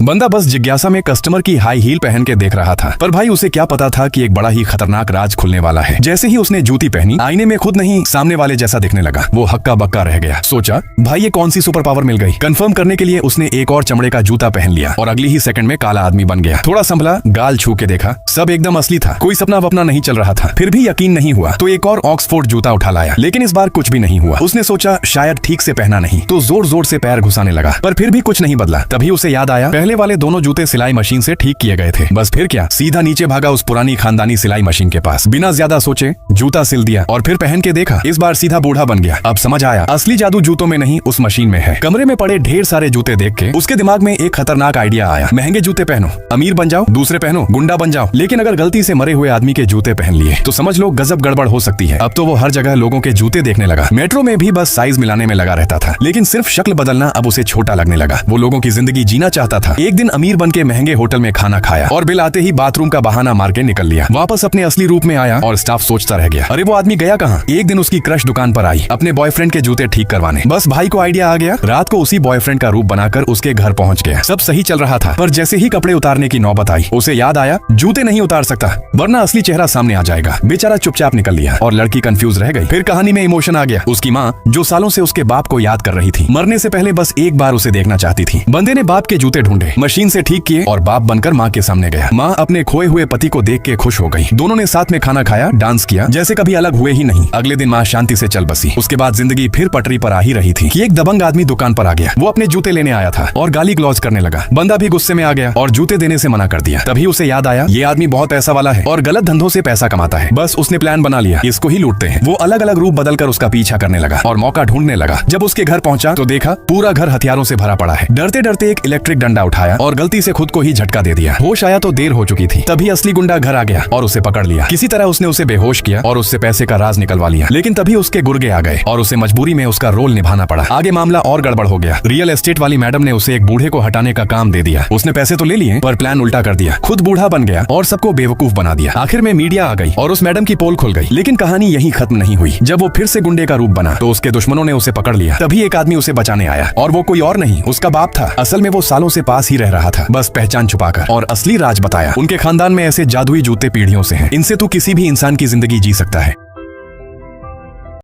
बंदा बस जिज्ञासा में कस्टमर की हाई हील पहन के देख रहा था, पर भाई उसे क्या पता था कि एक बड़ा ही खतरनाक राज खुलने वाला है। जैसे ही उसने जूती पहनी, आईने में खुद नहीं सामने वाले जैसा दिखने लगा। वो हक्का बक्का रह गया। सोचा भाई ये कौन सी सुपर पावर मिल गई। कंफर्म करने के लिए उसने एक और चमड़े का जूता पहन लिया और अगली ही सेकंड में काला आदमी बन गया। थोड़ा संभला, गाल छू के देखा, सब एकदम असली था, कोई सपना वपना नहीं चल रहा था। फिर भी यकीन नहीं हुआ तो एक और ऑक्सफोर्ड जूता उठा लाया, लेकिन इस बार कुछ भी नहीं हुआ। उसने सोचा शायद ठीक से पहना नहीं, तो जोर जोर से पैर घुसाने लगा, पर फिर भी कुछ नहीं बदला। तभी उसे याद आया पहले वाले दोनों जूते सिलाई मशीन से ठीक किए गए थे। बस फिर क्या, सीधा नीचे भागा उस पुरानी खानदानी सिलाई मशीन के पास। बिना ज्यादा सोचे जूता सिल दिया और फिर पहन के देखा, इस बार सीधा बूढ़ा बन गया। अब समझ आया असली जादू जूतों में नहीं उस मशीन में है। कमरे में पड़े ढेर सारे जूते देख के उसके दिमाग में एक खतरनाक आइडिया आया। महंगे जूते पहनो, अमीर बन जाओ, दूसरे पहनो, गुंडा बन जाओ। लेकिन अगर गलती से मरे हुए आदमी के जूते पहन लिए तो समझ लो गजब गड़बड़ हो सकती है। अब तो वो हर जगह लोगों के जूते देखने लगा। मेट्रो में भी बस साइज मिलाने में लगा रहता था, लेकिन सिर्फ शक्ल बदलना अब उसे छोटा लगने लगा। वो लोगों की जिंदगी जीना चाहता था। एक दिन अमीर बन के महंगे होटल में खाना खाया और बिल आते ही बाथरूम का बहाना मार के निकल लिया। वापस अपने असली रूप में आया और स्टाफ सोचता रह गया, अरे वो आदमी गया कहाँ। एक दिन उसकी क्रश दुकान पर आई अपने बॉयफ्रेंड के जूते ठीक करवाने। बस भाई को आइडिया आ गया, रात को उसी बॉयफ्रेंड का रूप बनाकर उसके घर पहुंच गया। सब सही चल रहा था, पर जैसे ही कपड़े उतारने की नौबत आई उसे याद आया जूते नहीं उतार सकता, वरना असली चेहरा सामने आ जाएगा। बेचारा चुपचाप निकल लिया और लड़की कंफ्यूज रह गई। फिर कहानी में इमोशन आ गया। उसकी माँ जो सालों से उसके बाप को याद कर रही थी, मरने से पहले बस एक बार उसे देखना चाहती थी। बंदे ने बाप के जूते ढूंढे, मशीन से ठीक किए और बाप बनकर माँ के सामने गया। माँ अपने खोए हुए पति को देख के खुश हो गई। दोनों ने साथ में खाना खाया, डांस किया, जैसे कभी अलग हुए ही नहीं। अगले दिन माँ शांति से चल बसी। उसके बाद जिंदगी फिर पटरी पर आ ही रही थी कि एक दबंग आदमी दुकान पर आ गया। वो अपने जूते लेने आया था और गाली ग्लौज करने लगा। बंदा भी गुस्से में आ गया और जूते देने से मना कर दिया। तभी उसे याद आया ये आदमी बहुत पैसा वाला है और गलत धंधों से पैसा कमाता है। बस उसने प्लान बना लिया, इसको ही लूटते हैं। वो अलग अलग रूप बदलकर उसका पीछा करने लगा और मौका ढूंढने लगा। जब उसके घर पहुंचा तो देखा पूरा घर हथियारों से भरा पड़ा है। डरते डरते एक इलेक्ट्रिक डंडा उठाया और गलती से खुद को ही झटका दे दिया। होश आया तो देर हो चुकी थी। तभी असली गुंडा घर आ गया और उसे पकड़ लिया। किसी तरह उसने उसे बेहोश किया और उससे पैसे का राज निकलवा लिया। लेकिन तभी उसके गुर्गे आ गए और उसे मजबूरी में उसका रोल निभाना पड़ा। आगे मामला और गड़बड़ हो गया। रियल एस्टेट वाली मैडम ने उसे एक बूढ़े को हटाने का काम दे दिया। उसने पैसे तो ले लिए पर प्लान उल्टा कर दिया। खुद बूढ़ा बन गया और सबको बेवकूफ बना दिया। आखिर में मीडिया आ गई और उस मैडम की पोल खुल गई। लेकिन कहानी यही खत्म नहीं हुई। जब वो फिर से गुंडे का रूप बना तो उसके दुश्मनों ने उसे पकड़ लिया। तभी एक आदमी उसे बचाने आया और वो कोई और नहीं उसका बाप था। असल में वो सालों से पास ही रह रहा था, बस पहचान छुपाकर, और असली राज बताया। उनके खानदान में ऐसे जादुई जूते पीढ़ियों से हैं। इनसे तू किसी भी इंसान की जिंदगी जी सकता है।